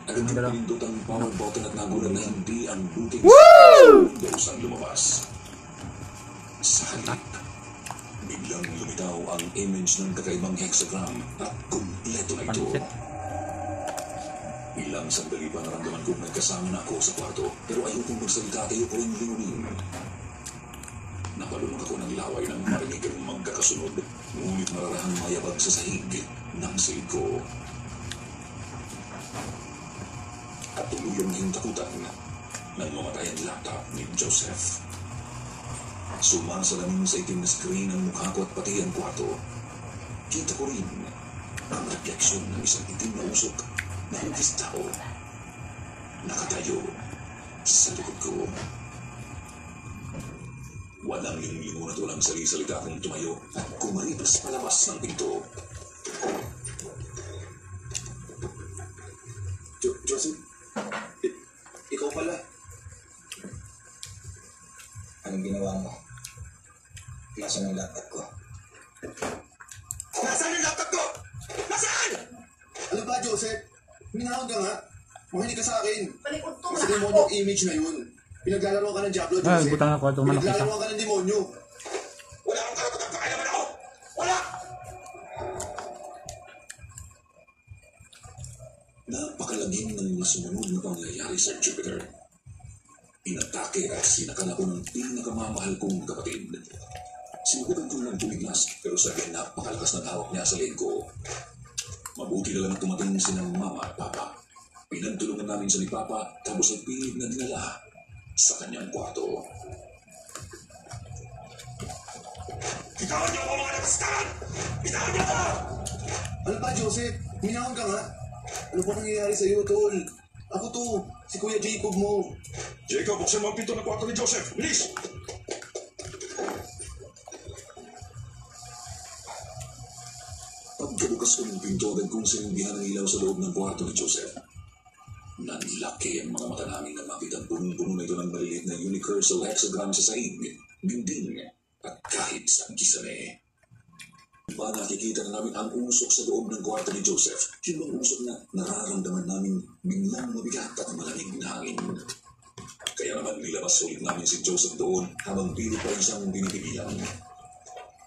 Agad nang pinindot ang power button at nagulat na hindi ang booting sa Windows ang lumabas. Sa halip, biglang lumitaw ang image ng kakaibang hexagram at kumpleto na ito. Ilang sandali pa naramdaman kong nagkasama na ako sa kwarto, pero ayokong magsalita at ayoko rin lingunin. Napalunok ako ng laway nang marinig ang magkakasunod, ngunit mararahang mayabag sa sahig ng silid ko. At tuluyang hintakutan nang mamatay ang laptop ni Joseph. Sumasalamin sa itim na screen ang mukha ko at pati ang kwarto. Kita ko rin ang refleksyon ng isang itim na usok na hugis tao. Nakatayo sa likod ko. Walang lingon at walang sali-salita akong tumayo at kumaripas palabas ng pinto. Joseph, ikaw pala. Anong ginawa mo? Nasaan ang laptop ko? Nasaan ang laptop ko? Nasaan? Ano ba, Joseph? Minahon ka nga. Mahinig ka sa akin. Palikod to. Sa demonyo image na yun. Pinaglalaro ka ng Diablo, Joseph. Butang ako itong manok isa. Pinaglalaro ka ng demonyo. Wala akong karapatang pakialaman ako! Wala! Napakalaging ng masumunod na pangyayari sa Jupiter. Inatake at sinakal ako ng pinakamamahal kong kapatid. Sinubukan ko lang tumiglas, pero sabi napakalakas ng hawak niya sa leg ko. Mabuti na lang tumating silang mama at papa. Pinagtulungan namin sa ni Papa, tapos ay pilit na dinala sa kanyang kwarto. Bitawan niyo ako mga nakastaran! Bitawan niyo ako! Ano ba, Joseph? Minahon ka nga. Ano ba nangyayari sa'yo, tol? Ako to, si Kuya Jacob mo. Jacob, buksan mo ang pinto ng kwarto ni Joseph! Bilis! Pagkabukas ko ng pinto, agad kong sinimbihan ang ilaw sa loob ng kwarto ni Joseph. Nanlaki ang mga mata namin na makita ang punong-puno na ito ng maliliit na universal hexagram sa sahig, dingding, at kahit sa kisame. Ba nakikita na namin ang usok sa loob ng kwarto ni Joseph, yun ang usok na nararamdaman namin biglang mabigat at malamig na hangin. Kaya naman nilabas ulit namin si Joseph doon habang pilit pa siyang binibigilan.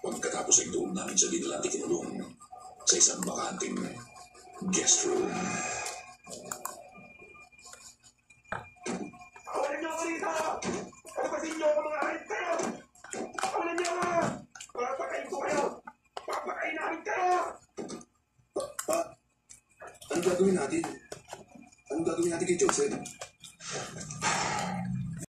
Pagkatapos ay doon namin sa dinalati kinulong sa isang bakanting guest room. Kawalan niyo ako rito! Pagpasin niyo ako mga harit kayo! Kawalan niyo ako! Papakain ko kayo! Papakain namin kayo! Anong gagawin natin? Anong gagawin natin kay Joseph?